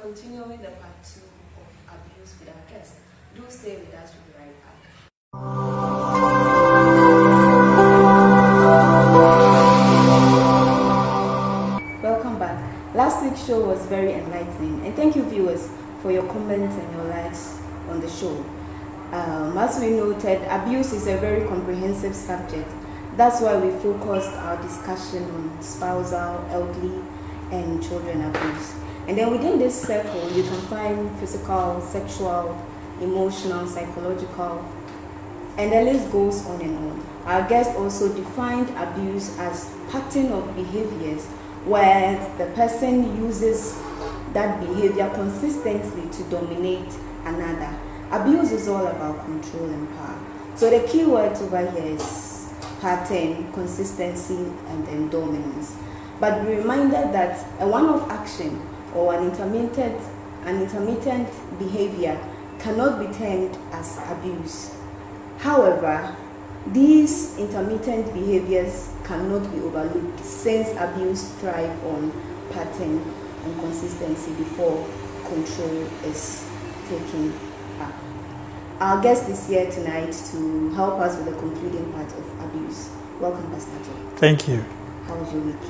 continuing the part 2 of abuse with our guest. Do stay with us, we'll be right back. Welcome back. Last week's show was very enlightening, and thank you viewers for your comments and your likes on the show. As we noted, abuse is a very comprehensive subject. That's why we focused our discussion on spousal, elderly, and children abuse. And then within this circle, you can find physical, sexual, emotional, psychological, and the list goes on and on. Our guest also defined abuse as pattern of behaviors where the person uses that behavior consistently to dominate another. Abuse is all about control and power. So the key words over here is pattern, consistency, and then dominance. But be reminded that a one-off action or an intermittent behavior cannot be termed as abuse. However, these intermittent behaviors cannot be overlooked since abuse thrives on pattern and consistency before control is taken up. Our guest is here tonight to help us with the concluding part of abuse. Welcome, Pastor Joe. Thank you. How was your week?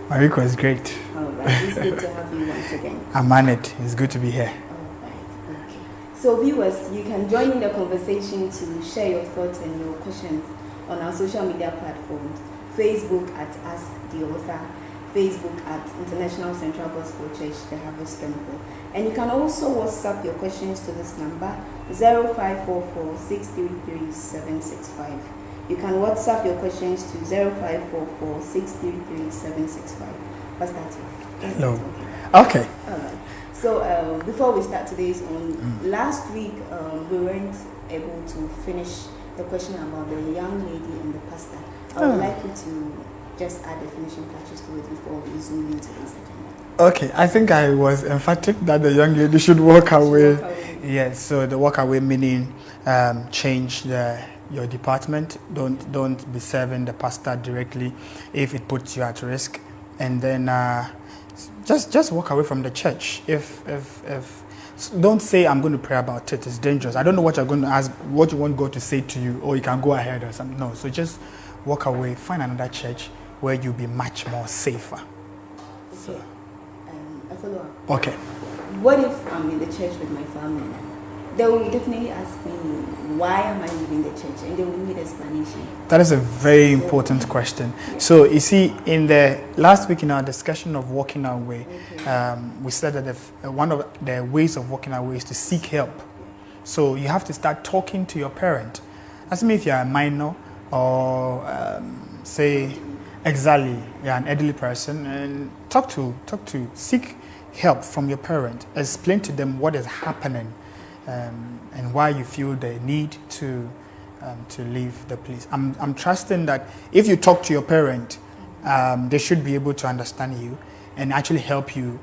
My week was great. All right, it's good to have you once again. I'm honored. It's good to be here. All right, okay. So viewers, you can join in the conversation to share your thoughts and your questions on our social media platforms. Facebook at Ask the Author, Facebook at International Central Gospel Church, the Harvest Temple. And you can also WhatsApp your questions to this number, 0544 633 765. You can WhatsApp your questions to 0544 633 765. What's that? Hello. Okay. All right. So before we start today's last week we weren't able to finish the question about the young lady and the pastor. I would like you to just add the finishing touches to it before we zoom into this agenda. Okay, I think I was emphatic that the young lady should walk away. Yes, so the walk away meaning change your department. Don't be serving the pastor directly if it puts you at risk, and then just walk away from the church. If don't say I'm going to pray about it. It's dangerous. I don't know what you're going to ask, what you want God to say to you, or you can go ahead or something. No, so just walk away. Find another church where you'll be much more safer. Okay. So, a follow-up. Okay. What if I'm in the church with my family? They will definitely ask me, why am I leaving the church? And they will need explanation. That is a very important question. Yeah. So you see, in the last week in our discussion of walking away, we said that one of the ways of walking away is to seek help. So you have to start talking to your parent. As if you're a minor or say exactly you're an elderly person, and talk to seek help from your parent. Explain to them what is happening. And why you feel the need to leave the place. I'm trusting that if you talk to your parent, they should be able to understand you and actually help you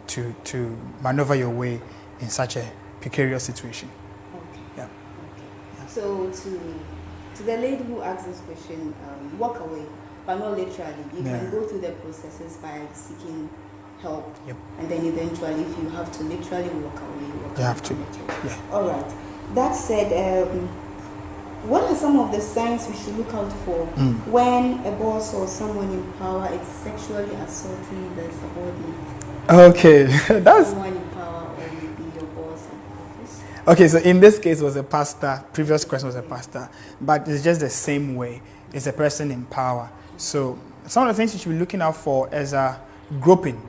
to maneuver your way in such a precarious situation. Okay. Yeah. Okay. Yeah. So to the lady who asked this question, walk away, but not literally. You can go through the processes by seeking help, and then eventually, if you have to literally walk away, you have to. Yeah. All right. That said, what are some of the signs we should look out for when a boss or someone in power is sexually assaulting the subordinate? Okay, that's someone in power, or maybe your boss in office. Okay, so in this case, it was a pastor. Previous question was a pastor, but it's just the same way. It's a person in power. So some of the things you should be looking out for is groping.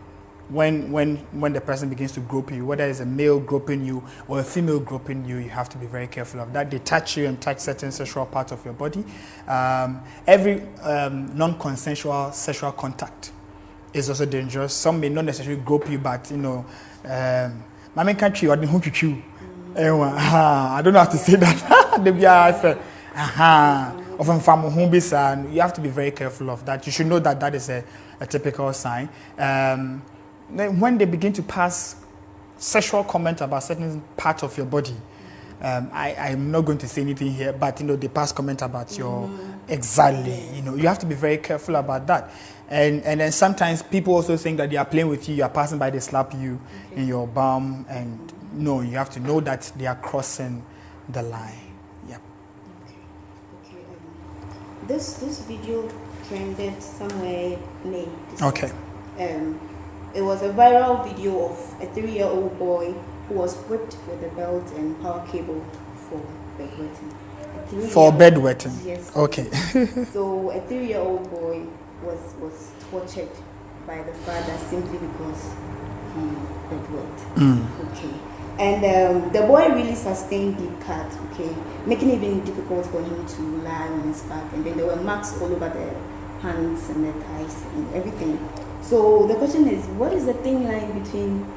When the person begins to grope you, whether it's a male groping you or a female groping you, you have to be very careful of that. They touch you and touch certain sexual parts of your body. Every non-consensual sexual contact is also dangerous. Some may not necessarily grope you, but my country or the I don't know how to say that. You have to be very careful of that. You should know that is a typical sign. When they begin to pass sexual comment about certain parts of your body, I'm not going to say anything here, but the past comment about your exactly, you have to be very careful about that. And then sometimes people also think that they are playing with you, you are passing by, they slap you in your bum, and no, you have to know that they are crossing the line. Yeah. Okay. This video trended somewhere May. Okay. It was a viral video of a 3-year-old boy who was whipped with a belt and power cable for bedwetting. For bedwetting? Yes. Okay. So a 3-year-old boy was tortured by the father simply because he bedwet. Okay. And the boy really sustained deep cuts, okay, making it even difficult for him to lie on his back. And then there were marks all over the hands and the thighs and everything. So the question is, what is the thin line between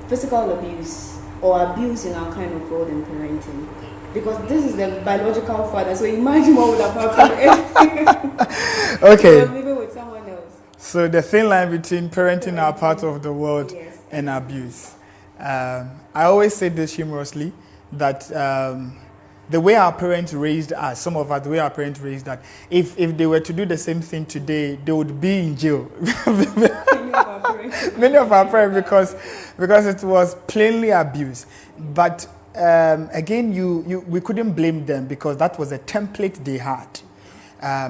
physical abuse or abuse in our kind of world and parenting? Because this is the biological father, so imagine what would have happened if okay. you were living with someone else. So the thin line between parenting our part of the world and abuse. I always say this humorously, that the way our parents raised us, some of us, the way our parents raised us, if they were to do the same thing today, they would be in jail. Many of our parents, because it was plainly abuse. But again, we couldn't blame them because that was a template they had.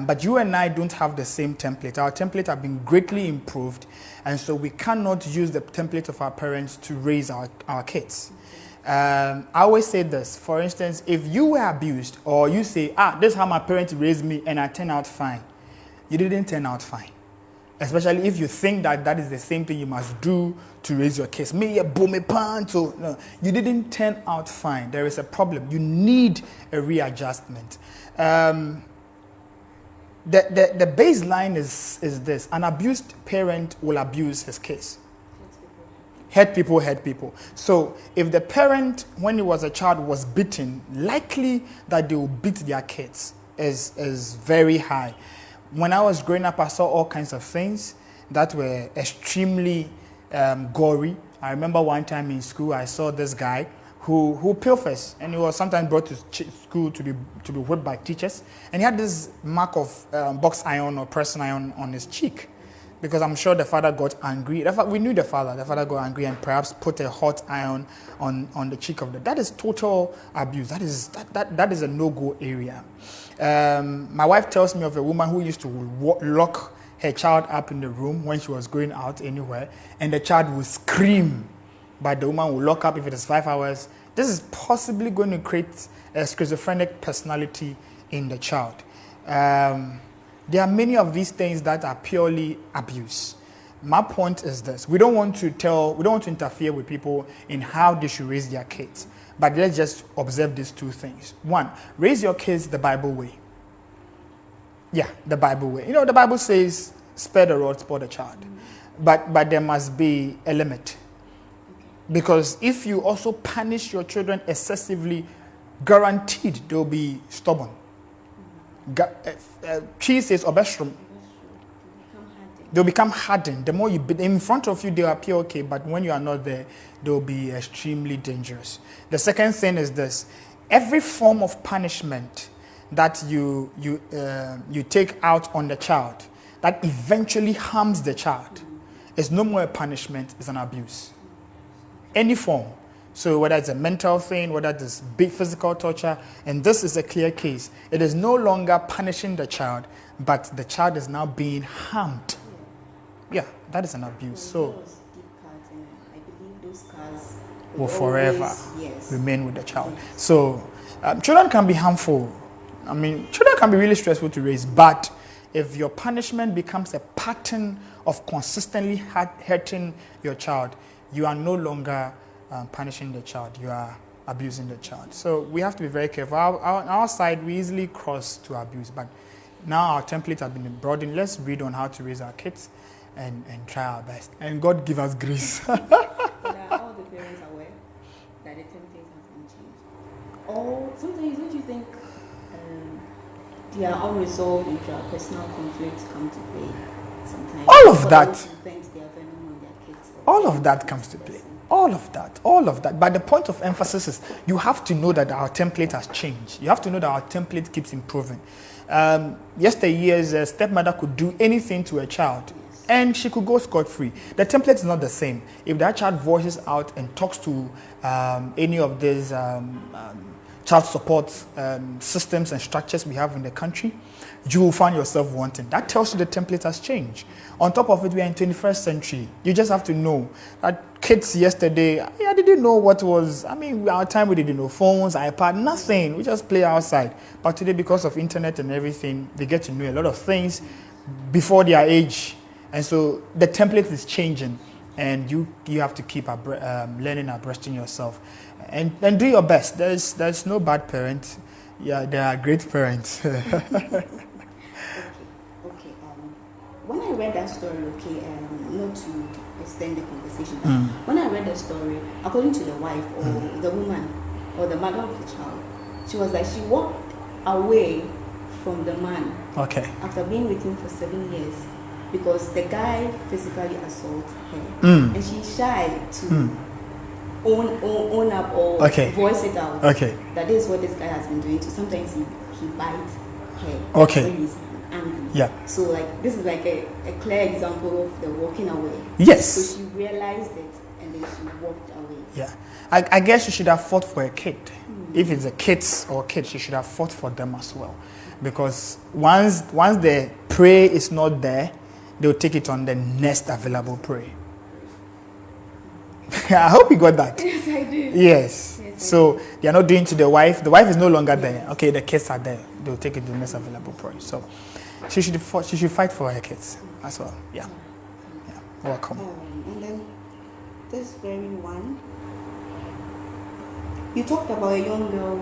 But you and I don't have the same template. Our template have been greatly improved, and so we cannot use the template of our parents to raise our kids. I always say this. For instance, if you were abused, or you say, this is how my parents raised me and I turned out fine, you didn't turn out fine. Especially if you think that is the same thing you must do to raise your kids. No, you didn't turn out fine. There is a problem. You need a readjustment. The baseline is this. An abused parent will abuse his kids. Hurt people. So if the parent, when he was a child, was beaten, likely that they will beat their kids is very high. When I was growing up, I saw all kinds of things that were extremely gory. I remember one time in school, I saw this guy who pilfers, and he was sometimes brought to school to be whipped by teachers, and he had this mark of box iron or pressing iron on his cheek, because I'm sure the father got angry. We knew the father got angry and perhaps put a hot iron on the cheek of that is total abuse. That is a no-go area. My wife tells me of a woman who used to lock her child up in the room when she was going out anywhere, and the child would scream, but the woman will lock up if it is 5 hours. This is possibly going to create a schizophrenic personality in the child. There are many of these things that are purely abuse. My point is this: we don't want to interfere with people in how they should raise their kids. But let's just observe these two things. One, raise your kids the Bible way. Yeah, the Bible way. The Bible says, spare the rod, spoil the child. But there must be a limit. Because if you also punish your children excessively, guaranteed they'll be stubborn. Cheese is obestrum. They'll become hardened. The more you beat them in front of you, they'll appear okay, but when you are not there, they'll be extremely dangerous. The second thing is this: every form of punishment that you take out on the child that eventually harms the child is no more a punishment, it's an abuse. Any form. So whether it's a mental thing, whether it's big physical torture, and this is a clear case. It is no longer punishing the child, but the child is now being harmed. Yeah, that is an abuse. So I believe those scars will forever remain with the child. So children can be harmful. Children can be really stressful to raise, but if your punishment becomes a pattern of consistently hurting your child, you are no longer punishing the child, you are abusing the child. So we have to be very careful. On our side, we easily cross to abuse, but now our template has been broadened. Let's read on how to raise our kids and try our best. And God give us grace. But are all the parents aware that the template has been changed? Or sometimes don't you think their unresolved interpersonal conflicts come to play sometimes? All of that. They are venom on their kids. All of that comes to play. All of that, all of that. But the point of emphasis is you have to know that our template has changed. You have to know that our template keeps improving. Yesteryears, a stepmother could do anything to a child and she could go scot-free. The template is not the same. If that child voices out and talks to any of these child support systems and structures we have in the country, you will find yourself wanting. That tells you the template has changed. On top of it, we are in 21st century. You just have to know that kids yesterday, they didn't know what was, our time we didn't know phones, iPad, nothing. We just play outside. But today, because of internet and everything, they get to know a lot of things before their age. And so the template is changing, and you have to keep learning, abreasting yourself. And do your best. There's no bad parent. Yeah, there are great parents. Okay. When I read that story, not to extend the conversation, when I read the story, according to the wife or the woman or the mother of the child, she was like, she walked away from the man after being with him for 7 years because the guy physically assaulted her, and she's shy to own up or voice it out. That is what this guy has been doing. So sometimes he bites her when he's angry. Yeah. So like this is like a clear example of the walking away. Yes. So she realized it and then she walked away. Yeah. I guess she should have fought for a kid. If it's a kids, she should have fought for them as well. Because once the prey is not there, they'll take it on the next available prey. I hope you got that. Yes, I do. Yes. So they are not doing to the wife. The wife is no longer there. Okay, the kids are there. They'll take it to the next available prey. So she should fight for her kids as well. Yeah. Welcome. And then this very one. You talked about a young girl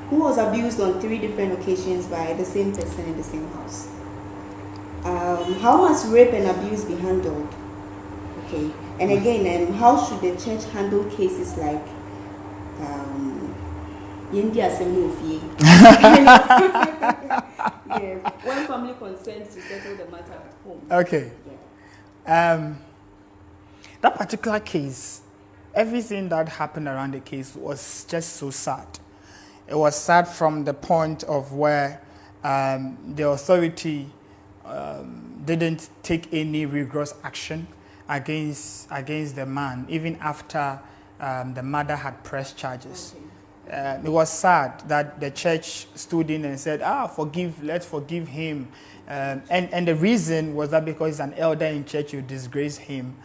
who was abused on 3 different occasions by the same person in the same house. How must rape and abuse be handled? Okay. And again, how should the church handle cases like Yendi Assembly of Ye? When family consents to settle the matter at home. Okay. Yeah. That particular case, everything that happened around the case was just so sad. It was sad from the point of where the authority didn't take any rigorous action against the man, even after the mother had pressed charges. It was sad that the church stood in and said, let's forgive him. And the reason was that because he's an elder in church, you disgrace him.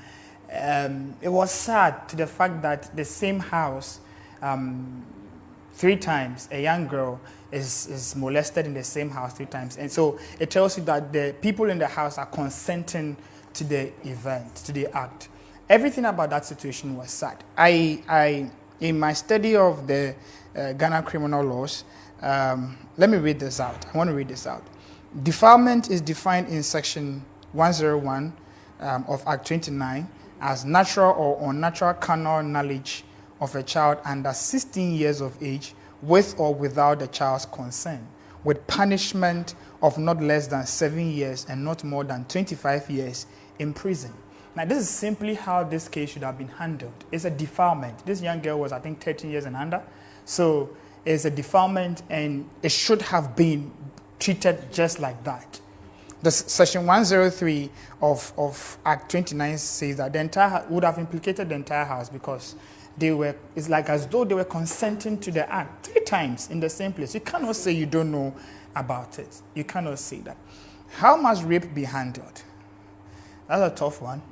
It was sad to the fact that the same house, 3 times, a young girl is molested in the same house 3 times. And so it tells you that the people in the house are consenting to the event, to the act. Everything about that situation was sad. I in my study of the Ghana criminal laws, let me read this out. I want to read this out. Defilement is defined in section 101 of Act 29 as natural or unnatural carnal knowledge of a child under 16 years of age with or without the child's consent, with punishment of not less than 7 years and not more than 25 years in prison. Now, this is simply how this case should have been handled. It's a defilement. This young girl was, I think, 13 years and under. So it's a defilement, and it should have been treated just like that. The section 103 of Act 29 says that the entire would have implicated the entire house because it's like as though they were consenting to the act 3 times in the same place. You cannot say you don't know about it. You cannot say that. How must rape be handled? That's a tough one.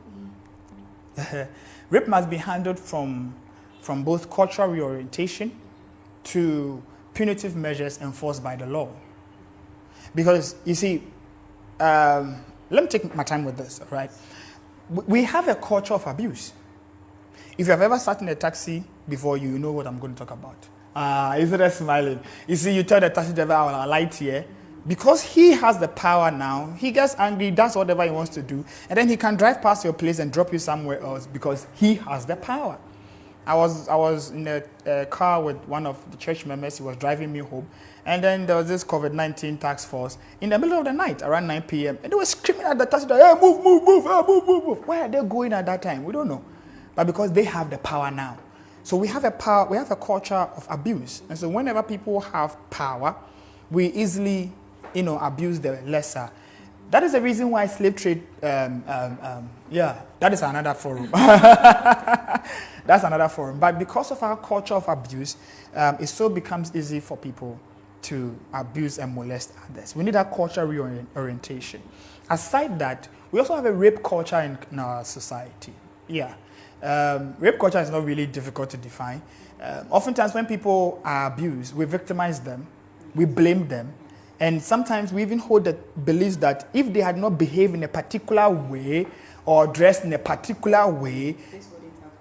Rape must be handled from both cultural reorientation to punitive measures enforced by the law. Because, you see, let me take my time with this, all right? We have a culture of abuse. If you have ever sat in a taxi before, you know what I'm going to talk about. Isn't that smiling? You see, you tell the taxi driver, I'll light here. Because he has the power now, he gets angry, does whatever he wants to do, and then he can drive past your place and drop you somewhere else because he has the power. I was in a car with one of the church members. He was driving me home. And then there was this COVID-19 task force in the middle of the night, around 9 p.m. And they were screaming at the taxi driver, hey, move, move, move, hey, move, move, move. Where are they going at that time? We don't know. But because they have the power now. So we have a culture of abuse. And so whenever people have power, we easily, abuse the lesser. That is the reason why slave trade, that is another forum. That's another forum. But because of our culture of abuse, it so becomes easy for people to abuse and molest others. We need that culture reorientation. Aside that, we also have a rape culture in our society. Yeah. Rape culture is not really difficult to define. Oftentimes when people are abused, we victimize them, we blame them, and sometimes we even hold the beliefs that if they had not behaved in a particular way or dressed in a particular way,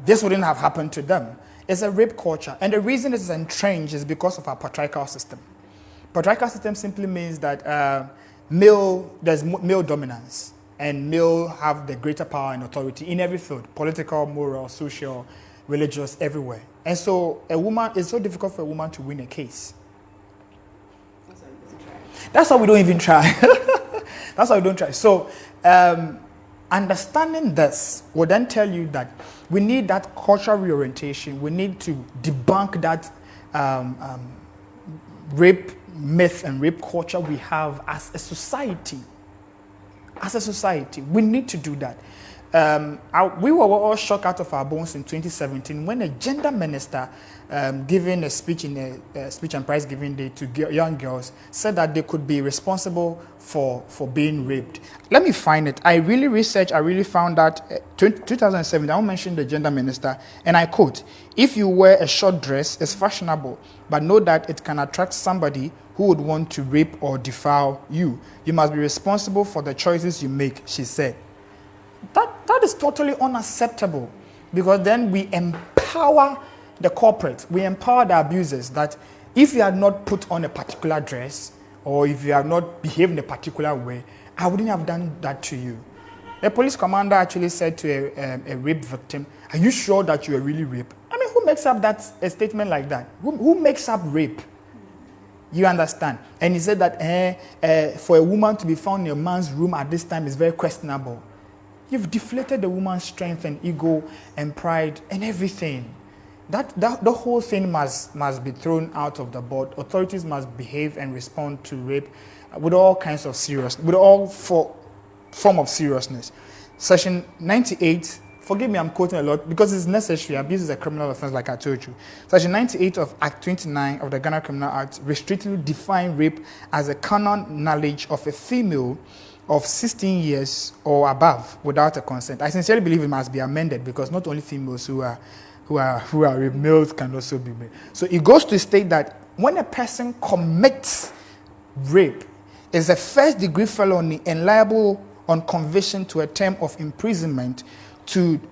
this wouldn't have happened to them. It's a rape culture. And the reason it's entrenched is because of our patriarchal system. Patriarchal system simply means that there's male dominance, and male have the greater power and authority in every field, political, moral, social, religious, everywhere. And so it's so difficult for a woman to win a case. That's why we don't even try. That's why we don't try. So understanding this will then tell you that we need that cultural reorientation. We need to debunk that rape myth and rape culture we have as a society. As a society, we need to do that. We were all shocked out of our bones in 2017 when a gender minister giving a speech in a speech and prize giving day to young girls said that they could be responsible for being raped. Let me find it. I really researched. I really found that 2007. I won't mention the gender minister, and I quote: "If you wear a short dress, it's fashionable, but know that it can attract somebody who would want to rape or defile you. You must be responsible for the choices you make," she said. That is totally unacceptable, because then we empower the culprits, we empower the abusers, that if you had not put on a particular dress or if you have not behaved in a particular way, I wouldn't have done that to you. A police commander actually said to a rape victim, "Are you sure that you were really raped?" I mean, who makes up a statement like that? Who makes up rape? You understand? And he said that for a woman to be found in a man's room at this time is very questionable. You've deflated the woman's strength and ego and pride and everything. The whole thing must be thrown out of the board. Authorities must behave and respond to rape with all kinds of seriousness, with all form of seriousness. Section 98, forgive me, I'm quoting a lot because it's necessary. Abuse is a criminal offense, like I told you. Section 98 of Act 29 of the Ghana Criminal Act restrictively define rape as a carnal knowledge of a female of 16 years or above without a consent. I sincerely believe it must be amended, because not only females who are raped, males can also be raped. So it goes to state that when a person commits rape, is a first-degree felony and liable on conviction to a term of imprisonment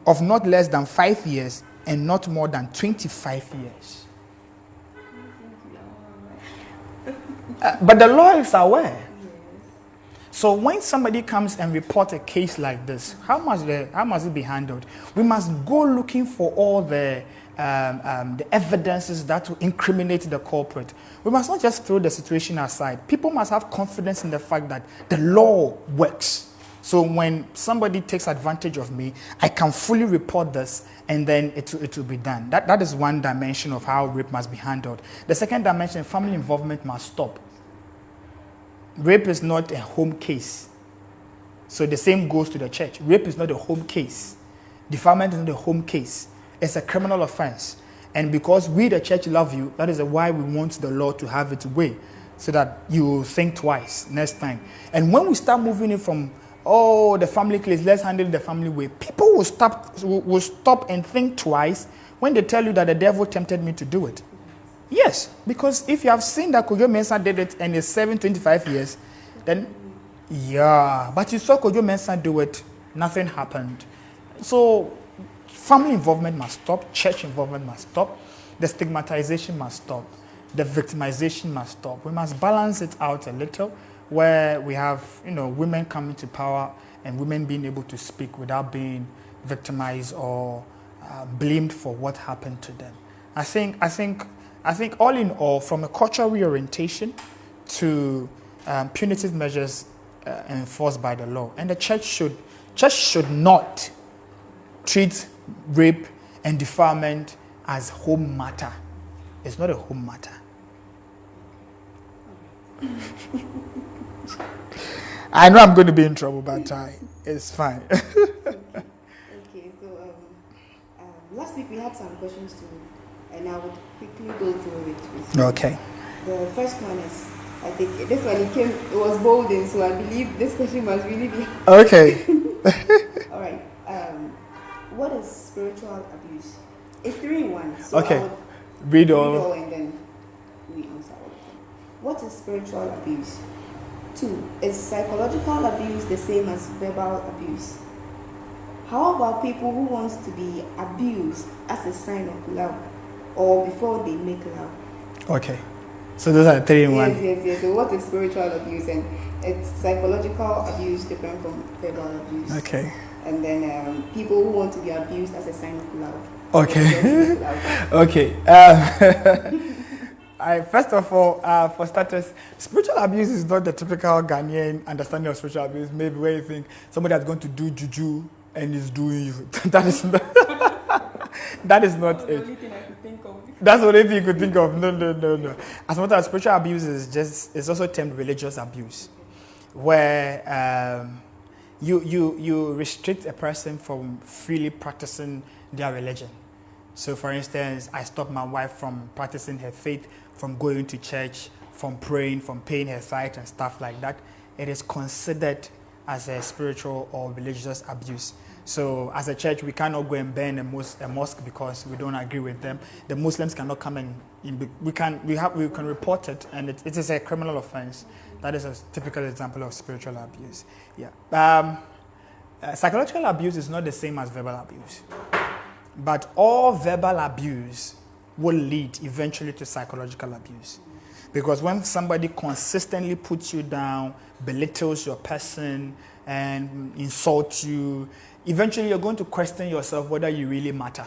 of not less than 5 years and not more than 25 years. But the law is aware. So when somebody comes and reports a case like this, how must it be handled? We must go looking for all the evidences that will incriminate the culprit. We must not just throw the situation aside. People must have confidence in the fact that the law works. So when somebody takes advantage of me, I can fully report this, and then it will be done. That is one dimension of how rape must be handled. The second dimension, family involvement must stop. Rape is not a home case. So the same goes to the church. Rape is not a home case. Defilement is not a home case. It's a criminal offense. And because we, the church, love you, that is why we want the law to have its way, so that you will think twice next time. And when we start moving it from, the family case, let's handle it the family way, people will stop and think twice when they tell you that the devil tempted me to do it. Yes, because if you have seen that Kojo Mensah did it and it's 25 years, then yeah, but you saw Kojo Mensah do it, nothing happened. So family involvement must stop, church involvement must stop, the stigmatization must stop, the victimization must stop. We must balance it out a little, where we have, women coming to power and women being able to speak without being victimized or blamed for what happened to them. I think all in all, from a cultural reorientation to punitive measures enforced by the law, and the church should not treat rape and defilement as home matter. It's not a home matter. I know I'm going to be in trouble, but it's fine. Okay, so last week we had some questions too, and I would quickly go through it with you. Okay. The first one is, I think this one it was bolding, so I believe this question must really be. Okay. All right. What is spiritual abuse? It's 3 in 1. So okay. I would read all and then we answer all of them. What is spiritual abuse? 2. Is psychological abuse the same as verbal abuse? How about people who want to be abused as a sign of love or before they make love? Okay. So those are 3 in 1. Yes. So what is spiritual abuse? And it's psychological abuse different from verbal abuse. Okay. And then people who want to be abused as a sign of love. Okay. Okay. First of all, for starters, spiritual abuse is not the typical Ghanaian understanding of spiritual abuse. Maybe where you think somebody is going to do juju and is doing you. That is not. That is not it. The only thing I could think of. That's the only thing you could think of. No. As much as spiritual abuse is also termed religious abuse, where you restrict a person from freely practicing their religion. So, for instance, I stop my wife from practicing her faith, from going to church, from praying, from paying her tithe and stuff like that. It is considered as a spiritual or religious abuse. So, as a church, we cannot go and burn a mosque because we don't agree with them. The Muslims cannot come and we can report it, and it is a criminal offense. That is a typical example of spiritual abuse. Yeah. Psychological abuse is not the same as verbal abuse. But all verbal abuse will lead eventually to psychological abuse. Because when somebody consistently puts you down, belittles your person, and insults you, eventually you're going to question yourself whether you really matter.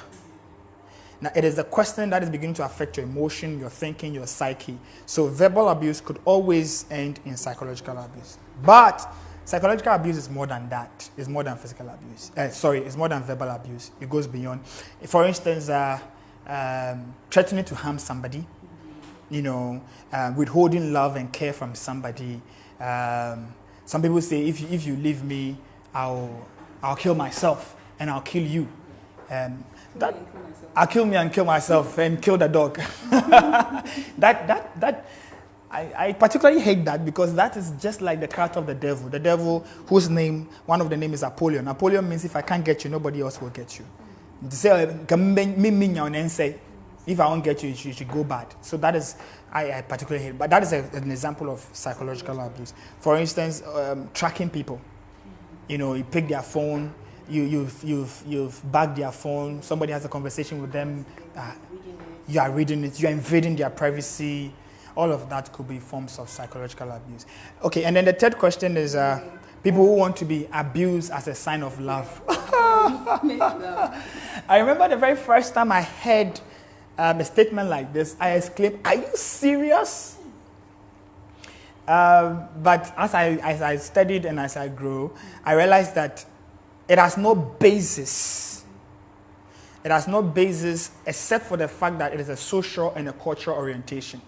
Now, it is a question that is beginning to affect your emotion, your thinking, your psyche. So verbal abuse could always end in psychological abuse. But psychological abuse is more than that. It's more than physical abuse. It's more than verbal abuse. It goes beyond. For instance, threatening to harm somebody, withholding love and care from somebody. Some people say, if you leave me, I'll kill myself and I'll kill you. I'll kill me and kill myself and kill the dog. I particularly hate that because that is just like the character of the devil. The devil, whose name, one of the names is Apollyon. Apollyon means if I can't get you, nobody else will get you. If I won't get you, you should go bad. So that is, I particularly hate. But that is an example of psychological abuse. For instance, tracking people. You pick their phone, you've bagged their phone. Somebody has a conversation with them. You are reading it. You are invading their privacy. All of that could be forms of psychological abuse. Okay, and then the third question is people who want to be abused as a sign of love. I remember the very first time I heard a statement like this, I exclaimed, "Are you serious?" But as I studied and as I grew, I realized that it has no basis. It has no basis except for the fact that it is a social and a cultural orientation.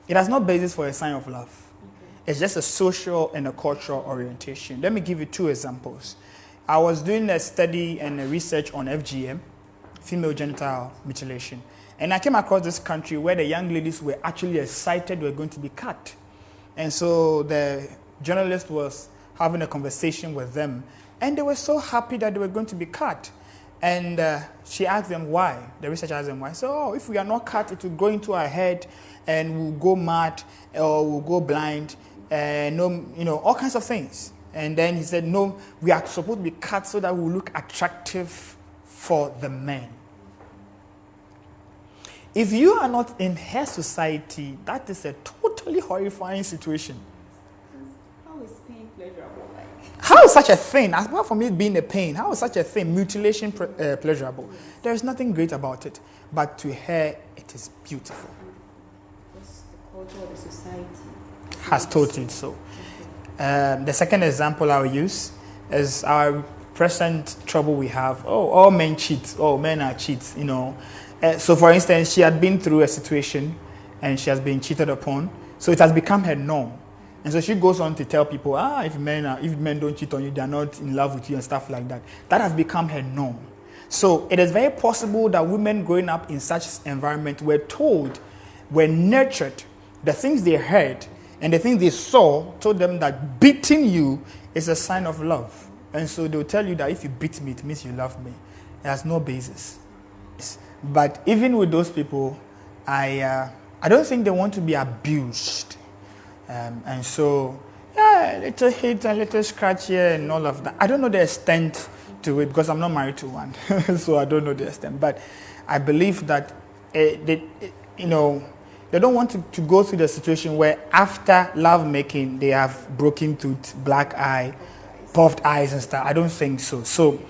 It has no basis for a sign of love. Okay. It's just a social and a cultural orientation. Let me give you 2 examples. I was doing a study and a research on FGM, female genital mutilation. And I came across this country where the young ladies were actually excited they were going to be cut. And so the journalist was having a conversation with them. And they were so happy that they were going to be cut. And she asked them why. The researcher asked them why. So, if we are not cut, it will go into our head and we'll go mad or we'll go blind and all kinds of things. And then he said, no, we are supposed to be cut so that we will look attractive for the men. If you are not in her society, that is a totally horrifying situation. How is pain pleasurable like? How is such a thing, apart from it being a pain, how is such a thing, mutilation, pleasurable? There is nothing great about it, but to her, it is beautiful. Because the culture of the society has taught it so. The second example I'll use is our present trouble we have. Oh, all men cheat. Oh, men are cheats, you know. So, for instance, she had been through a situation and she has been cheated upon. So it has become her norm. And so she goes on to tell people, if men don't cheat on you, they're not in love with you and stuff like that. That has become her norm. So it is very possible that women growing up in such environment were nurtured, the things they heard and the things they saw told them that beating you is a sign of love. And so they'll tell you that if you beat me, it means you love me. It has no basis. But even with those people, I don't think they want to be abused. And so, a little hit, a little scratch here and all of that. I don't know the extent to it because I'm not married to one. So I don't know the extent. But I believe that, they don't want to go through the situation where after love making, they have broken tooth, black eye, puffed eyes and stuff. I don't think so. So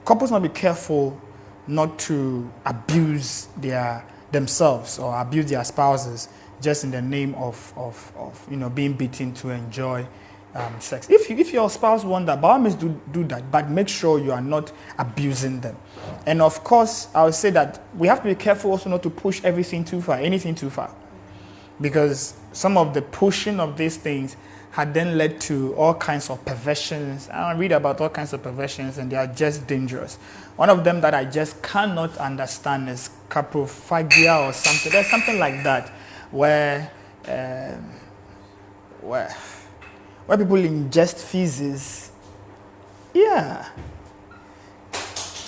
couples must be careful not to abuse themselves or abuse their spouses just in the name of being beaten to enjoy sex. If your spouse wants that, by all means do that, but make sure you are not abusing them. And of course, I would say that we have to be careful also not to push anything too far, because some of the pushing of these things had then led to all kinds of perversions. I read about all kinds of perversions, and they are just dangerous. One of them that I just cannot understand is caprophagia or something. There's something like that, where people ingest feces,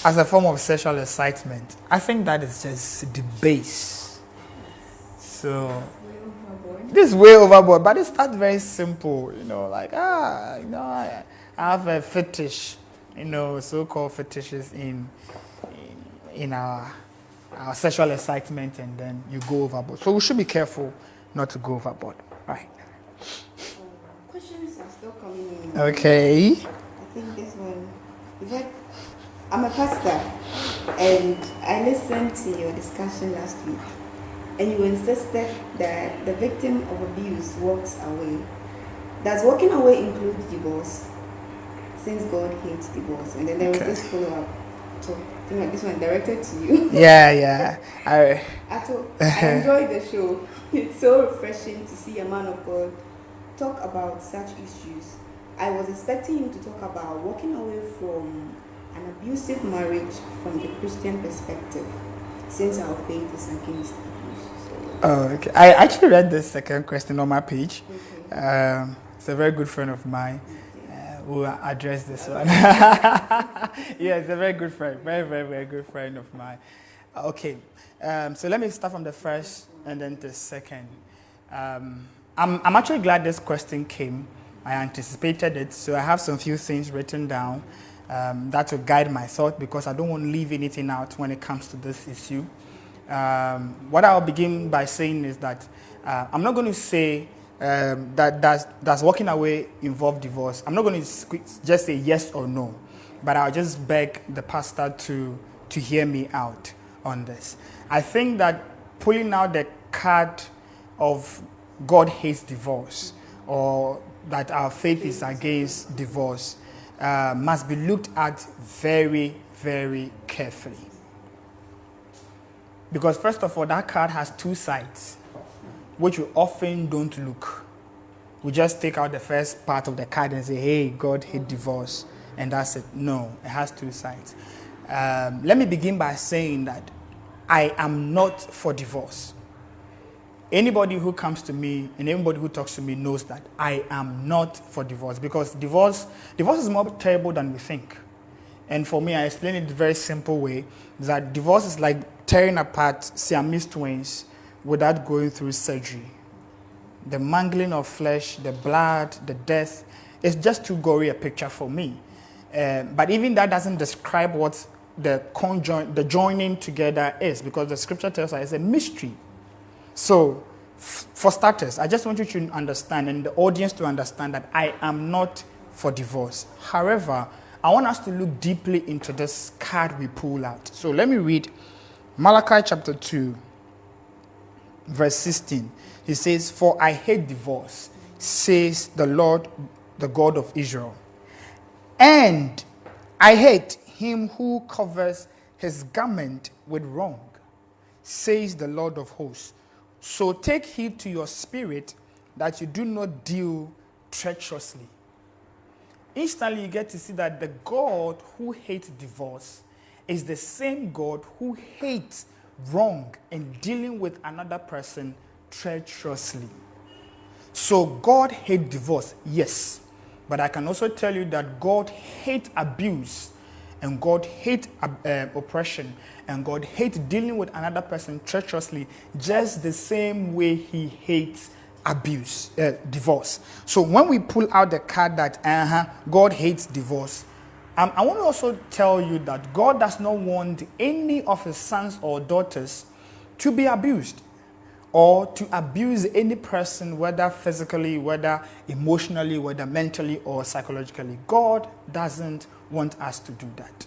as a form of sexual excitement. I think that is just the base. So this is way overboard, but it's not very simple, I have a fetish, so-called fetishes in our sexual excitement, and then you go overboard. So we should be careful not to go overboard, right? Questions are still coming in. Okay. I think this one is like, I'm a pastor, and I listened to your discussion last week, and you insisted that the victim of abuse walks away. Does walking away include divorce? Since God hates divorce. And then there was this follow-up. So I think this one directed to you. Yeah. I enjoyed the show. It's so refreshing to see a man of God talk about such issues. I was expecting you to talk about walking away from an abusive marriage from the Christian perspective, since our faith is against abuse. Oh, okay. I actually read the second question on my page. Okay. It's a very good friend of mine. We'll address this one. Yeah, it's a very good friend. Very, very, very good friend of mine. Okay. So let me start from the first and then the second. I'm actually glad this question came. I anticipated it, so I have some few things written down that will guide my thought, because I don't want to leave anything out when it comes to this issue. What I'll begin by saying is that I'm not going to say does walking away involve divorce. I'm not going to just say yes or no, but I'll just beg the pastor to hear me out on this. I think that pulling out the card of God hates divorce, or that our faith is against divorce, must be looked at very, very carefully. Because first of all, that card has two sides, which we often don't look. We just take out the first part of the card and say, hey, God hates divorce, and that's it. No, it has two sides. Let me begin by saying that I am not for divorce. Anybody who comes to me and anybody who talks to me knows that I am not for divorce, because divorce is more terrible than we think. And for me, I explain it in a very simple way, that divorce is like tearing apart Siamese twins without going through surgery. The mangling of flesh, the blood, the death, it's just too gory a picture for me. But even that doesn't describe what the joining together is, because the scripture tells us it's a mystery. So, for starters, I just want you to understand, and the audience to understand, that I am not for divorce. However, I want us to look deeply into this card we pull out. So let me read Malachi chapter 2, verse 16. He says, "For I hate divorce, says the Lord, the God of Israel. And I hate him who covers his garment with wrong, says the Lord of hosts. So take heed to your spirit that you do not deal treacherously." Instantly, you get to see that the God who hates divorce is the same God who hates wrong and dealing with another person treacherously. So God hates divorce, yes. But I can also tell you that God hates abuse, and God hates oppression, and God hates dealing with another person treacherously, just the same way he hates divorce. So when we pull out the card that God hates divorce, I want to also tell you that God does not want any of his sons or daughters to be abused or to abuse any person, whether physically, whether emotionally, whether mentally or psychologically. God doesn't want us to do that.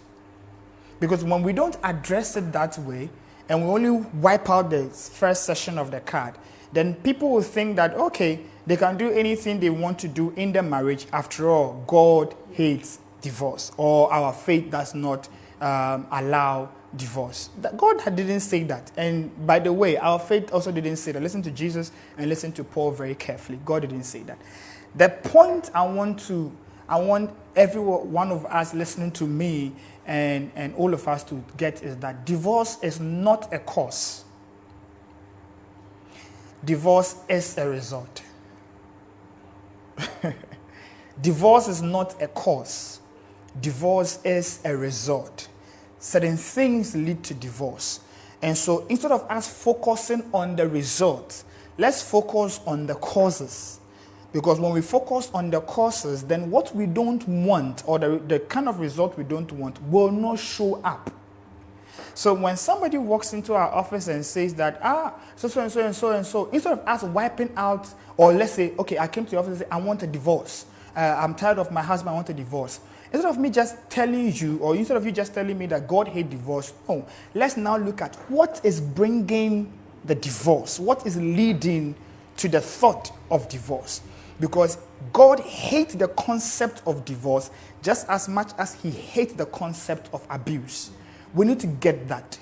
Because when we don't address it that way, and we only wipe out the first session of the card, then people will think that, okay, they can do anything they want to do in their marriage. After all, God hates divorce, or our faith does not allow divorce. God didn't say that. And by the way, our faith also didn't say that. Listen to Jesus and listen to Paul very carefully. God didn't say that. The point I want every one of us listening to me and all of us to get is that divorce is not a cause. Divorce is a result. Divorce is not a cause. Divorce is a result. Certain things lead to divorce. And so instead of us focusing on the result, let's focus on the causes. Because when we focus on the causes, then what we don't want, or the kind of result we don't want, will not show up. So when somebody walks into our office and says that, so and so and so and so, instead of us wiping out, or let's say, okay, I came to the office and said, I want a divorce. I'm tired of my husband, I want a divorce. Instead of me just telling you, or instead of you just telling me that God hates divorce, no, let's now look at what is bringing the divorce, what is leading to the thought of divorce. Because God hates the concept of divorce just as much as he hates the concept of abuse. We need to get that.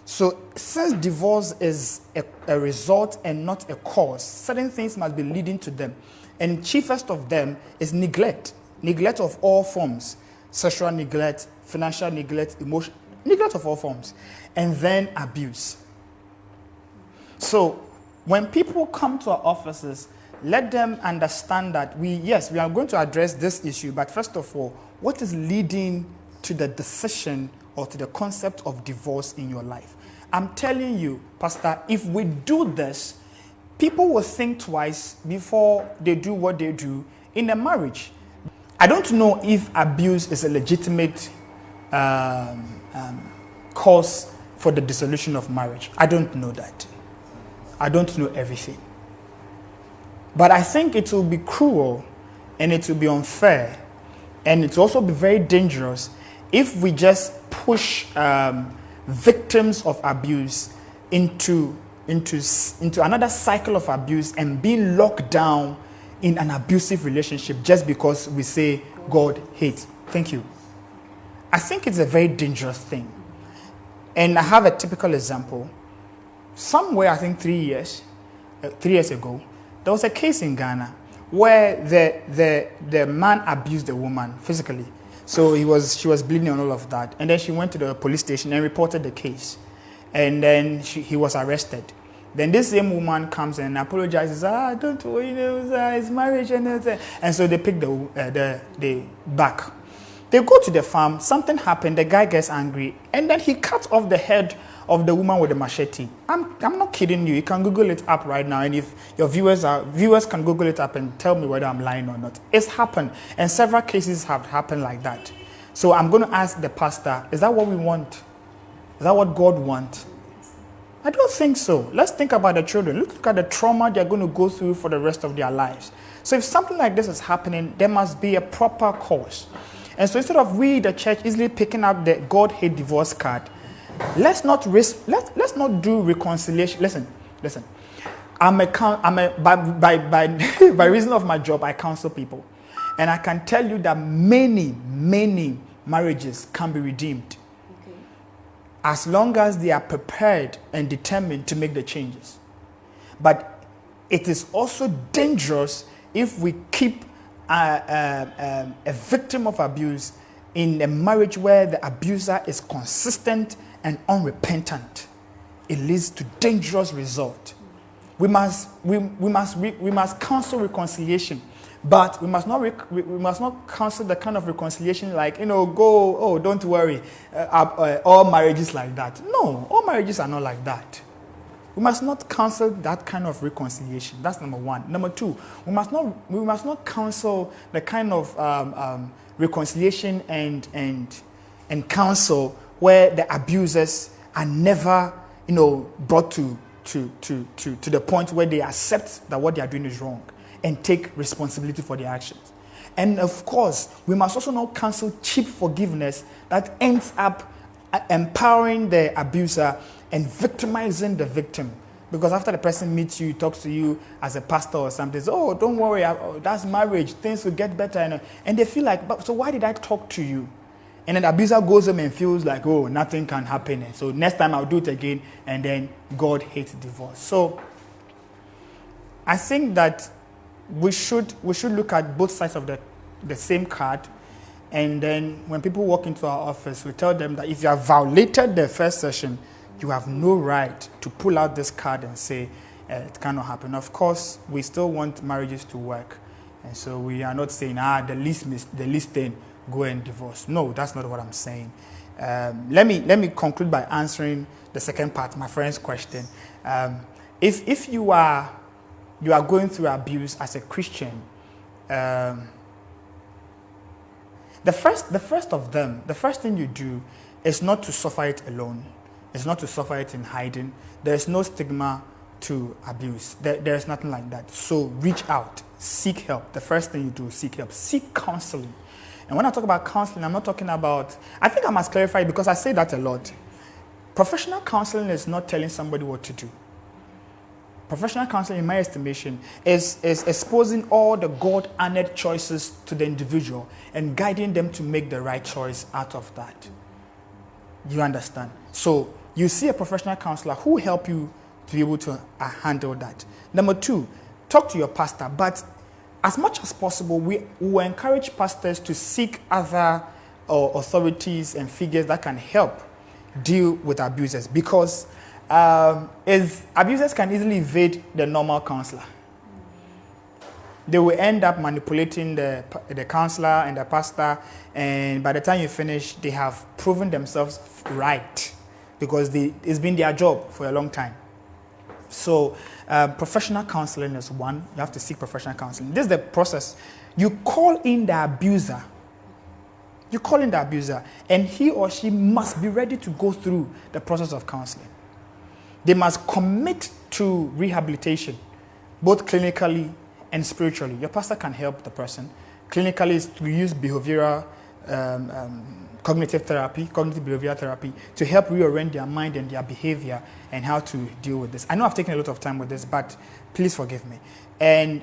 So since divorce is a result and not a cause, certain things must be leading to them. And chiefest of them is neglect. Neglect of all forms. Sexual neglect, financial neglect, emotional neglect of all forms. And then abuse. So when people come to our offices, let them understand that we are going to address this issue, but first of all, what is leading to the decision or to the concept of divorce in your life? I'm telling you, Pastor, if we do this, people will think twice before they do what they do in a marriage. I don't know if abuse is a legitimate cause for the dissolution of marriage. I don't know that. I don't know everything. But I think it will be cruel and it will be unfair and it will also be very dangerous if we just push victims of abuse into another cycle of abuse and being locked down in an abusive relationship just because we say God hates. Thank you. I think it's a very dangerous thing. And I have a typical example. Somewhere, I think 3 years ago, there was a case in Ghana where the man abused the woman physically. So she was bleeding and all of that. And then she went to the police station and reported the case. And then he was arrested. Then this same woman comes and apologizes. Don't worry, it's marriage and everything. And so they pick the back. They go to the farm. Something happened. The guy gets angry. And then he cuts off the head of the woman with the machete. I'm not kidding you. You can Google it up right now. And if your viewers can Google it up and tell me whether I'm lying or not. It's happened. And several cases have happened like that. So I'm going to ask the pastor, is that what we want? Is that what God wants? I don't think so. Let's think about the children. Look at the trauma they're going to go through for the rest of their lives. So if something like this is happening, there must be a proper cause. And so instead of we, the church, easily picking up the God hate divorce card, let's not do reconciliation. Listen. By reason of my job, I counsel people. And I can tell you that many marriages can be redeemed. Okay. As long as they are prepared and determined to make the changes. But it is also dangerous if we keep a victim of abuse in a marriage where the abuser is consistent and unrepentant. It leads to dangerous results. We must counsel reconciliation, but we must not counsel the kind of reconciliation like, don't worry, all marriages like that. No, all marriages are not like that. We must not counsel that kind of reconciliation. That's number one. Number two, we must not counsel the kind of reconciliation and counsel where the abusers are never, brought to the point where they accept that what they are doing is wrong and take responsibility for their actions. And of course, we must also not counsel cheap forgiveness that ends up empowering the abuser and victimizing the victim. Because after the person meets you, talks to you as a pastor or something, says, oh, don't worry, that's marriage, things will get better. And they feel like, but so why did I talk to you? And then the abuser goes home and feels like, oh, nothing can happen. And so next time I'll do it again. And then God hates divorce. So I think that we should look at both sides of the same card. And then when people walk into our office, we tell them that if you have violated the first session, you have no right to pull out this card and say it cannot happen. Of course, we still want marriages to work. And so we are not saying, the least thing, go and divorce. No, that's not what I'm saying. Let me conclude by answering the second part, my friend's question. If you are going through abuse as a Christian, the first thing you do is not to suffer it alone. It's not to suffer it in hiding. There's no stigma to abuse. There's nothing like that. So reach out, seek help. The first thing you do is seek help. Seek counseling. And when I talk about counseling, I'm not talking about, I think I must clarify because I say that a lot. Professional counseling is not telling somebody what to do. Professional counseling, in my estimation, is exposing all the God-honored choices to the individual and guiding them to make the right choice out of that. You understand? So you see a professional counselor who will help you to be able to handle that. Number two, talk to your pastor. But as much as possible, we will encourage pastors to seek other authorities and figures that can help deal with abusers, because abusers can easily evade the normal counselor. They will end up manipulating the counselor and the pastor, and by the time you finish, they have proven themselves right because it's been their job for a long time. So professional counseling is one. You have to seek professional counseling. This is the process. You call in the abuser. And he or she must be ready to go through the process of counseling. They must commit to rehabilitation, both clinically and spiritually. Your pastor can help the person. Clinically is to use behavioral cognitive behavioral therapy to help reorient their mind and their behavior and how to deal with this. I know I've taken a lot of time with this, but please forgive me. And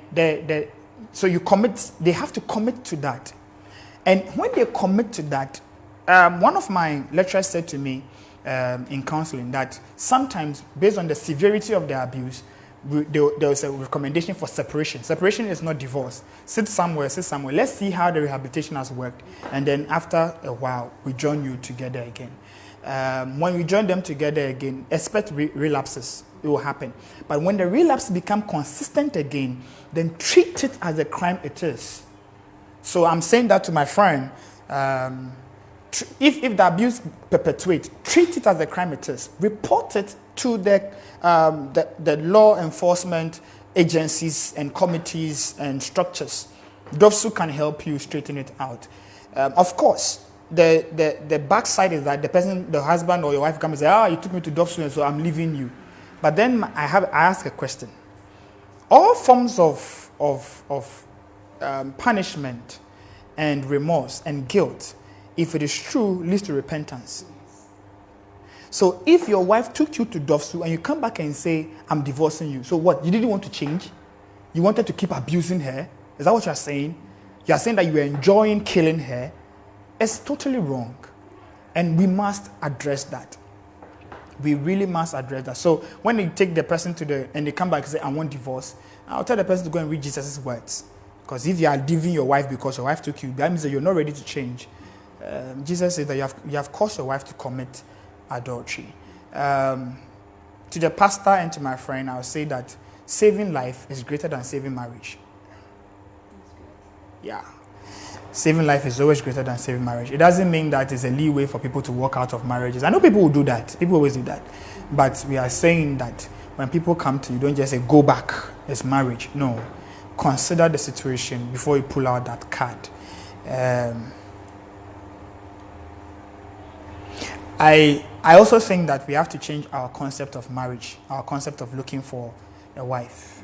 so they have to commit to that. And when they commit to that, one of my lecturers said to me in counseling that sometimes, based on the severity of the abuse, there was a recommendation for separation. Separation is not divorce. Sit somewhere. Let's see how the rehabilitation has worked. And then after a while, we join you together again. When we join them together again, expect relapses. It will happen. But when the relapse become consistent again, then treat it as a crime it is. So I'm saying that to my friend. If the abuse perpetuates, treat it as a crime it is. Report it to the law enforcement agencies and committees and structures. Those who can help you straighten it out. Of course, the backside is that the husband or your wife comes and say, you took me to Dofsu, and so I'm leaving you. But then I ask a question. All forms of punishment and remorse and guilt, if it is true, leads to repentance. So if your wife took you to Dovsu and you come back and say, I'm divorcing you, so what? You didn't want to change? You wanted to keep abusing her? Is that what you're saying? You're saying that you were enjoying killing her? It's totally wrong. And we must address that. We really must address that. So when they take the person and they come back and say, I want divorce, I'll tell the person to go and read Jesus' words. Because if you are leaving your wife because your wife took you, that means that you're not ready to change. Jesus said that you have caused your wife to commit adultery. To the pastor and to my friend, I'll say that saving life is greater than saving marriage. Yeah. Saving life is always greater than saving marriage. It doesn't mean that it's a leeway for people to walk out of marriages. I know people will do that. People always do that. But we are saying that when people come to you, don't just say, go back, it's marriage. No. Consider the situation before you pull out that card. I also think that we have to change our concept of marriage, our concept of looking for a wife.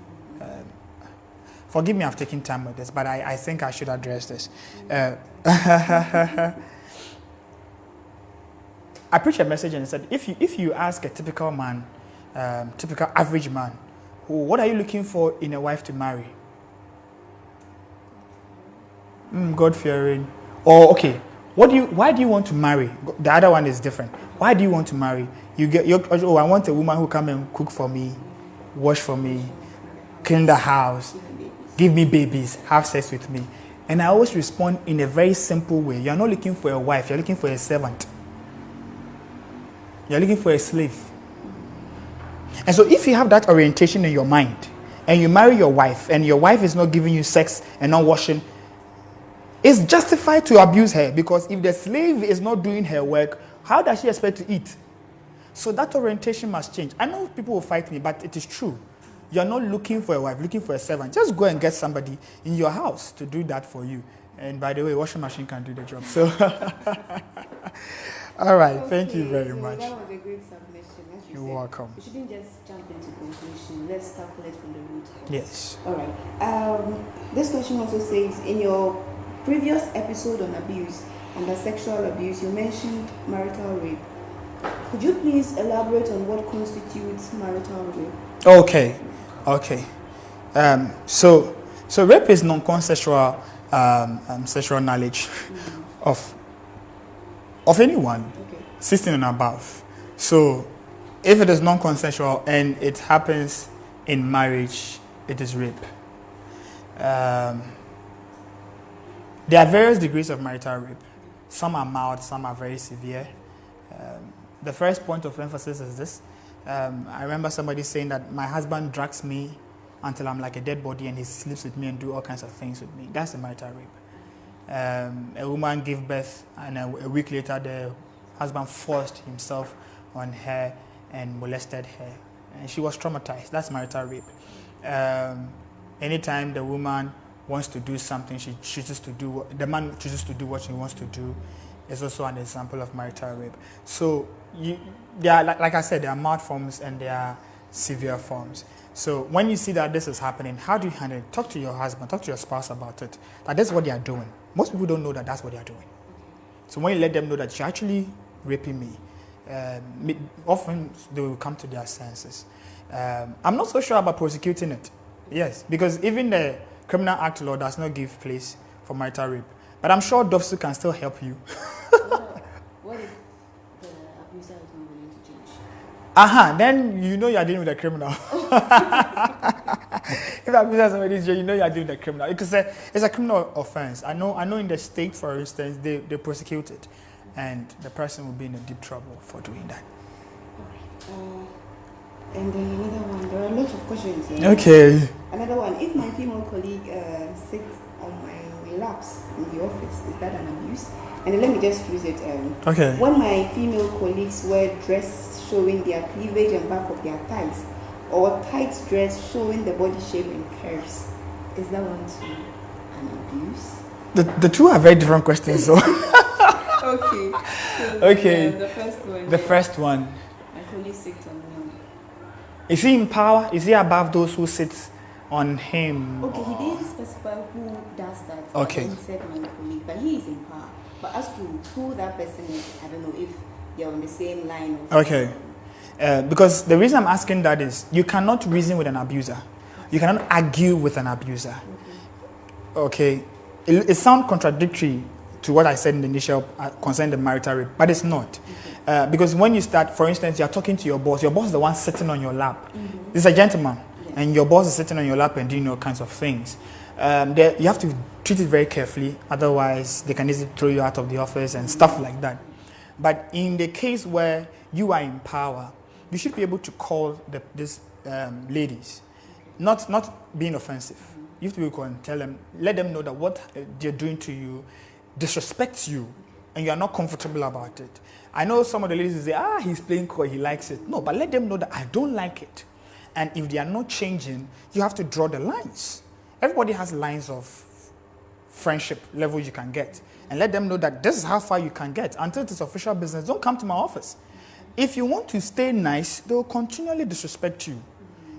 Forgive me, I've taken time with this, but I think I should address this. I preached a message and it said, if you ask a typical man, typical average man, what are you looking for in a wife to marry? God-fearing. Or, okay, why do you want to marry? The other one is different. Why do you want to marry? I want a woman who come and cook for me, wash for me, clean the house, give me babies, have sex with me. And I always respond in a very simple way. You're not looking for a wife, you're looking for a servant. You're looking for a slave. And so if you have that orientation in your mind, and you marry your wife, and your wife is not giving you sex and not washing, it's justified to abuse her, because if the slave is not doing her work, how does she expect to eat? So that orientation must change. I know people will fight me, but it is true. You're not looking for a wife, looking for a servant. Just go and get somebody in your house to do that for you. And by the way, washing machine can do the job. So, all right. Okay, thank you very much. That was a great submission. You're welcome. We shouldn't just jump into conclusion. Let's calculate from the root cause. Yes. All right. This question also says, in your previous episode on abuse, under sexual abuse, you mentioned marital rape. Could you please elaborate on what constitutes marital rape? Okay. So rape is non-consensual sexual knowledge of anyone 16 and above. So if it is non-consensual and it happens in marriage, it is rape. There are various degrees of marital rape. Some are mild, some are very severe. The first point of emphasis is this. I remember somebody saying that my husband drags me until I'm like a dead body and he sleeps with me and do all kinds of things with me. That's a marital rape. A woman gave birth and a week later the husband forced himself on her and molested her. And she was traumatized. That's marital rape. Anytime the woman wants to do something, the man chooses to do what she wants to do, is also an example of marital rape. So there are, like I said, there are mild forms and there are severe forms. So when you see that this is happening, how do you handle it? Talk to your husband, talk to your spouse about it. That that's what they are doing. Most people don't know that that's what they are doing. So when you let them know that you're actually raping me, often they will come to their senses. I'm not so sure about prosecuting it. Yes, because even the Criminal Act law does not give place for marital rape. But I'm sure Dovsu can still help you. What if the abuser is not willing to change? Then you know you're dealing with a criminal. If the abuser is already changed, you know you're dealing with a criminal. Because it's a criminal offense. I know in the state, for instance, they prosecute it. And the person will be in a deep trouble for doing that. And then another one, there are lots of questions. Okay. Another one, if my female colleague sits on my laps in the office, is that an abuse? And then let me just phrase it. Okay. When my female colleagues wear dress showing their cleavage and back of their thighs, or tight dress showing the body shape and curves, is that one too an abuse? The two are very different questions. So. Okay. So okay. The first one. The first one. My colleague sits on me. Is he in power? Is he above those who sit on him? Okay, he didn't specify who does that. Okay. He said my colleague, but he is in power. But as to who that person is, I don't know if they're on the same line. Or okay. Because the reason I'm asking that is you cannot reason with an abuser. You cannot argue with an abuser. Okay. It sounds contradictory to what I said in the initial concerning the marital rape, but it's not. Because when you start, for instance, you're talking to your boss is the one sitting on your lap. It's a gentleman, and your boss is sitting on your lap and doing all kinds of things. You have to treat it very carefully, otherwise they can easily throw you out of the office and stuff like that. But in the case where you are in power, you should be able to call these ladies, not being offensive. You have to be able to tell them, let them know that what they're doing to you disrespects you, and you are not comfortable about it. I know some of the ladies say, he's playing coy, he likes it. No, but let them know that I don't like it. And if they are not changing, you have to draw the lines. Everybody has lines of friendship level you can get. And let them know that this is how far you can get. Until it's official business, don't come to my office. If you want to stay nice, they'll continually disrespect you.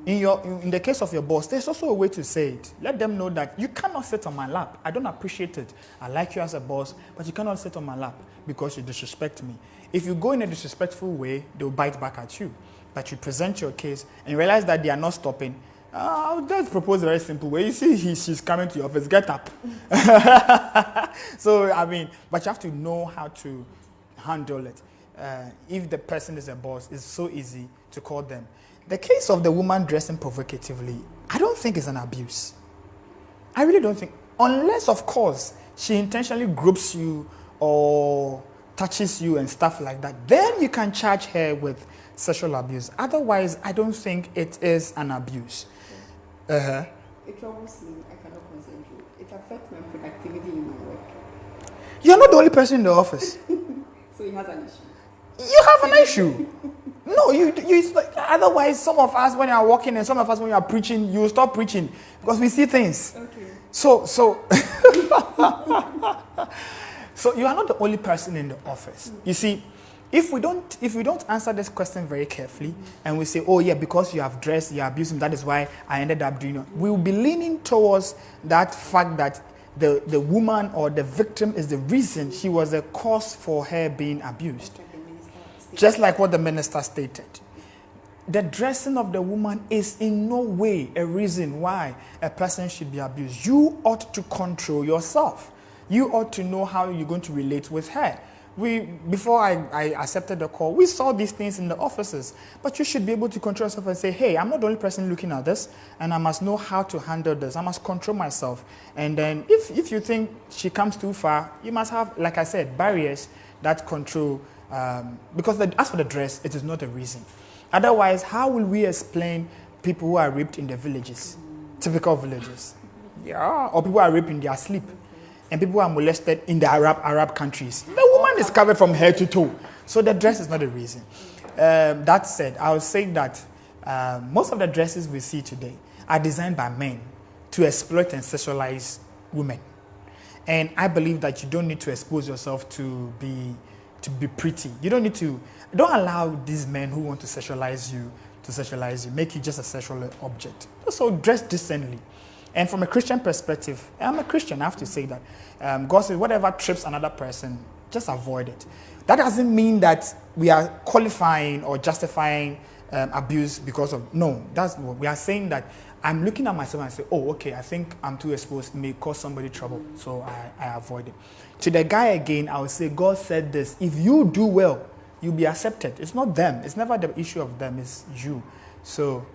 In the case of your boss, there's also a way to say it. Let them know that you cannot sit on my lap. I don't appreciate it. I like you as a boss, but you cannot sit on my lap because you disrespect me. If you go in a disrespectful way, they'll bite back at you. But you present your case and you realize that they are not stopping. I'll just propose a very simple way. You see, she's coming to your office, get up. So, but you have to know how to handle it. If the person is a boss, it's so easy to call them. The case of the woman dressing provocatively, I don't think it's an abuse. I really don't think. Unless, of course, she intentionally groups you or touches you and stuff like that. Then you can charge her with sexual abuse. Otherwise, I don't think it is an abuse. It troubles me. I cannot concentrate. It affects my productivity in my work. You're not the only person in the office. So he has an issue. You have an issue. No, it's like, otherwise, some of us, when you are walking, and some of us, when you are preaching, you stop preaching because we see things. Okay. So so you are not the only person in the office. You see, if we don't answer this question very carefully, and we say, oh yeah, because you have dressed, you are abusing, that is why I ended up doing it, we will be leaning towards that fact that the woman or the victim is the reason, she was the cause for her being abused. Just like what the minister stated. The dressing of the woman is in no way a reason why a person should be abused. You ought to control yourself. You ought to know how you're going to relate with her. Before I accepted the call, we saw these things in the offices. But you should be able to control yourself and say, hey, I'm not the only person looking at this, and I must know how to handle this. I must control myself. And then if you think she comes too far, you must have, like I said, barriers that control. Because as for the dress, it is not a reason. Otherwise, how will we explain people who are raped in the villages, typical villages? Yeah, or people who are raped in their sleep, and people who are molested in the Arab countries. The woman is covered from head to toe, so the dress is not a reason. That said, I would say that most of the dresses we see today are designed by men to exploit and sexualize women, and I believe that you don't need to expose yourself to be pretty. You don't need to. Don't allow these men who want to sexualize you, make you just a sexual object. So dress decently. And from a Christian perspective, I'm a Christian, I have to say that. God says, whatever trips another person, just avoid it. That doesn't mean that we are qualifying or justifying abuse because of, no, that's what we are saying. That I'm looking at myself and say, oh, okay, I think I'm too exposed, it may cause somebody trouble, so I avoid it. To the guy again, I would say, God said this, if you do well, you'll be accepted. It's not them. It's never the issue of them. It's you. So,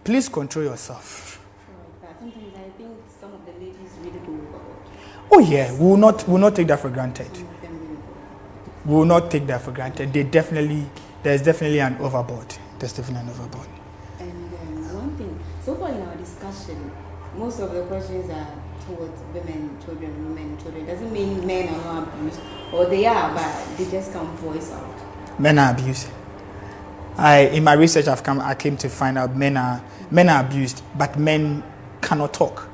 please control yourself. But sometimes I think some of the ladies really go overboard. Oh yeah, we will not take that for granted. We will not take that for granted. There's definitely an overboard. There's definitely an overboard. And one thing, so far in our discussion, most of the questions are towards women, children. It doesn't mean men are not abused, or they are, but they just can't voice out. Men are abused. In my research, I came to find out men are abused, but men cannot talk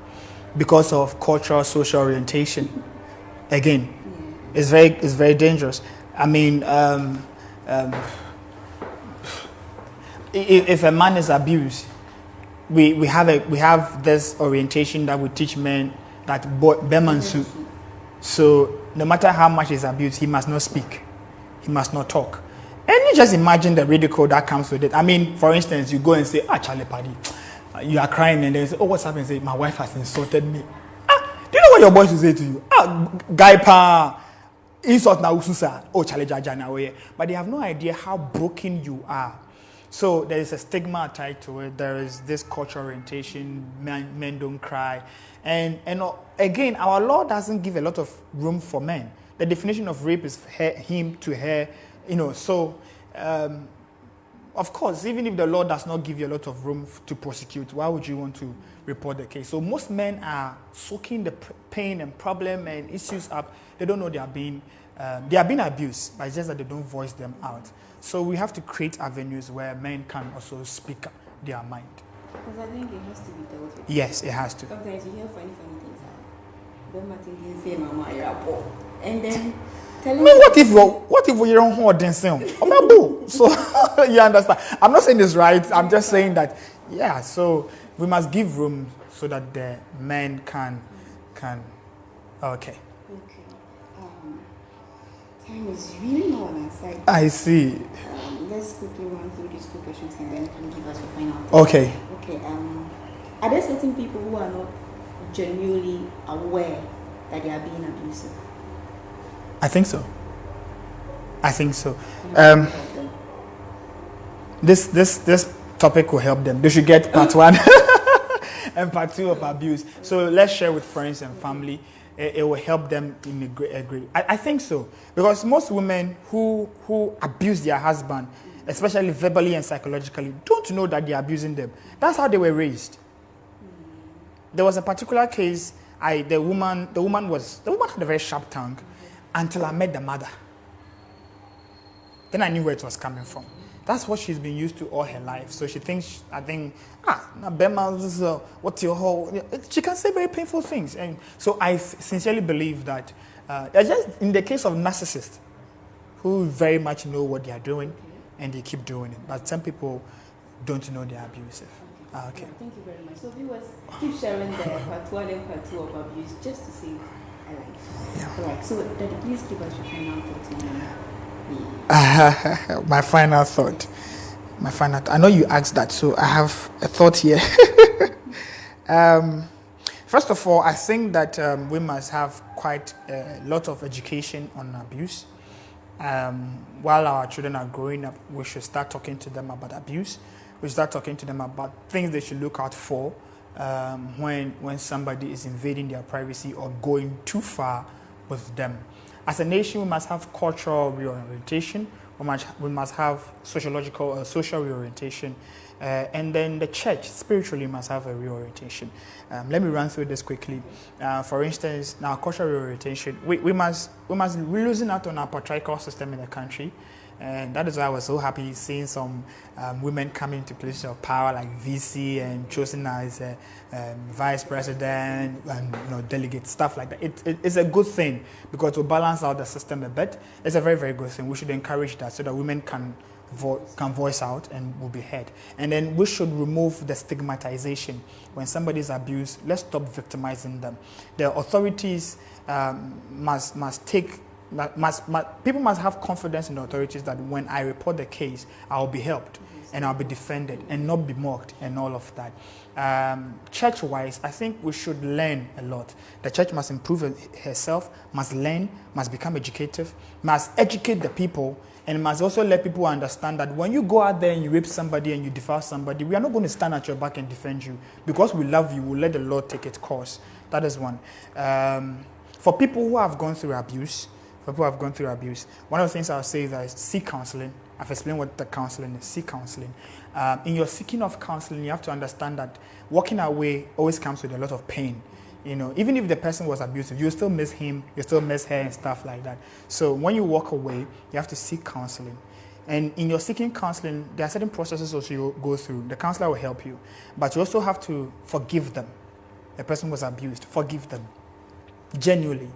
because of cultural, social orientation. Again, it's very dangerous. I mean, if a man is abused, we have this orientation that we teach men that Bemansu. So no matter how much he's abused, he must not speak, he must not talk. And you just imagine the ridicule that comes with it. I mean, for instance, you go and say, Charlie Paddy, you are crying, and then say, what's happened? Say, my wife has insulted me. Do you know what your boys will say to you? Guy pa, insult na ususa. Oh, Charlie Jaja na way. But they have no idea how broken you are. So there is a stigma tied to it. There is this cultural orientation. Men don't cry, and again, our law doesn't give a lot of room for men. The definition of rape is him to her. So of course, even if the law does not give you a lot of room to prosecute, why would you want to report the case? So most men are soaking the pain and problem and issues up. They don't know they are being abused, but it's just that they don't voice them out. So we have to create avenues where men can also speak their mind. Because I think it has to be dealt with. Yes, it has to. Sometimes you hear funny things. And then telling me what if you don't hold them same? So you understand? I'm not saying this right. I'm just saying that so we must give room so that the men can okay. Time is really not on our side. I see. Let's quickly run through these two questions and then you can give us your final thoughts. Okay. Okay. Are there certain people who are not genuinely aware that they are being abusive? I think so. This topic will help them. They should get part 1 and part 2 of abuse. So let's share with friends and family. It will help them in a great. I think so, because most women who abuse their husband, especially verbally and psychologically, don't know that they are abusing them. That's how they were raised. There was a particular case. The woman had a very sharp tongue, until I met the mother. Then I knew where it was coming from. That's what she's been used to all her life. So she thinks, what's your whole... She can say very painful things. And so I sincerely believe that, just in the case of narcissists, who very much know what they are doing, and they keep doing it. But some people don't know they are abusive. Okay. Yeah, thank you very much. So viewers, keep sharing the part 1 and part 2 of abuse just to save a life. Yeah. Right. So Daddy, please give us your final thoughts on my final thought. I know you asked that, so I have a thought here. First of all, I think that we must have quite a lot of education on abuse. While our children are growing up, we should start talking to them about abuse. We should start talking to them about things they should look out for when somebody is invading their privacy or going too far with them. As a nation, we must have cultural reorientation. We must have social reorientation. And then the church, spiritually, must have a reorientation. Let me run through this quickly. For instance, now cultural reorientation, we're losing out on our patriarchal system in the country. And that is why I was so happy seeing some women come into positions of power like VC and chosen as vice president and delegate, stuff like that. It's a good thing because it will balance out the system a bit. It's a very, very good thing. We should encourage that so that women can voice out and will be heard. And then we should remove the stigmatization. When somebody is abused, let's stop victimizing them. The authorities people must have confidence in the authorities that when I report the case, I'll be helped and I'll be defended and not be mocked and all of that. Church-wise, I think we should learn a lot. The church must improve herself, must learn, must become educative, must educate the people, and must also let people understand that when you go out there and you rape somebody and you defile somebody, we are not going to stand at your back and defend you. Because we love you, we'll let the Lord take its course. That is one. For people who have gone through abuse, one of the things I'll say is that seek counseling. I've explained what the counseling is. Seek counseling. In your seeking of counseling, you have to understand that walking away always comes with a lot of pain. Even if the person was abusive, you still miss him, you still miss her and stuff like that. So when you walk away, you have to seek counseling. And in your seeking counseling, there are certain processes also you go through. The counselor will help you. But you also have to forgive them. The person was abused. Forgive them. Genuinely.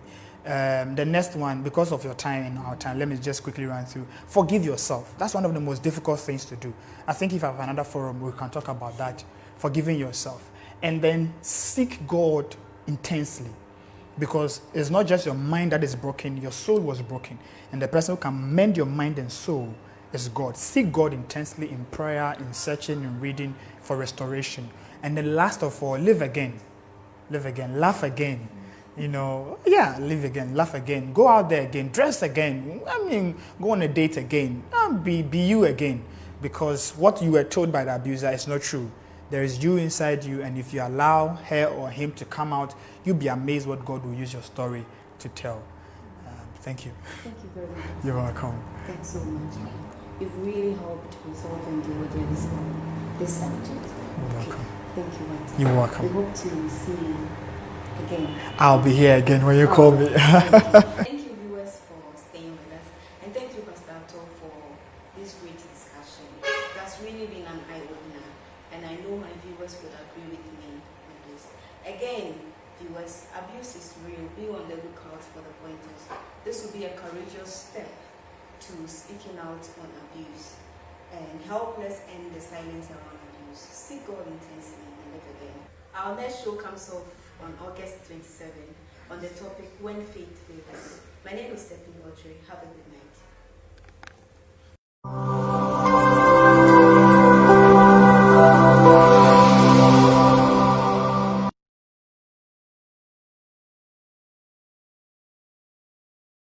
The next one, because of your time and our time, let me just quickly run through. Forgive yourself. That's one of the most difficult things to do. I think if I have another forum, we can talk about that. Forgiving yourself. And then seek God intensely. Because it's not just your mind that is broken, your soul was broken. And the person who can mend your mind and soul is God. Seek God intensely in prayer, in searching, in reading for restoration. And then last of all, live again. Live again. Laugh again. Live again, laugh again, go out there again, dress again. Go on a date again. Be you again. Because what you were told by the abuser is not true. There is you inside you, and if you allow her or him to come out, you'll be amazed what God will use your story to tell. Thank you. Thank you very much. You're welcome. Thanks so much. You've really helped resolve and the audience this subject. You're welcome. Thank you, Auntie. You're welcome. We hope to see you again. I'll be here again when you call me. Thank you, viewers, for staying with us. And thank you, Pastor Ato, for this great discussion. That's really been an eye-opener. And I know my viewers would agree with me on this. Again, viewers, abuse is real. Be on the lookout for the pointers. This will be a courageous step to speaking out on abuse. And help us end the silence around abuse. Seek God intensely and live again. Our next show comes off on August 27 on the topic When Faith Fails. My name is Stephanie Audrey. Have a good night.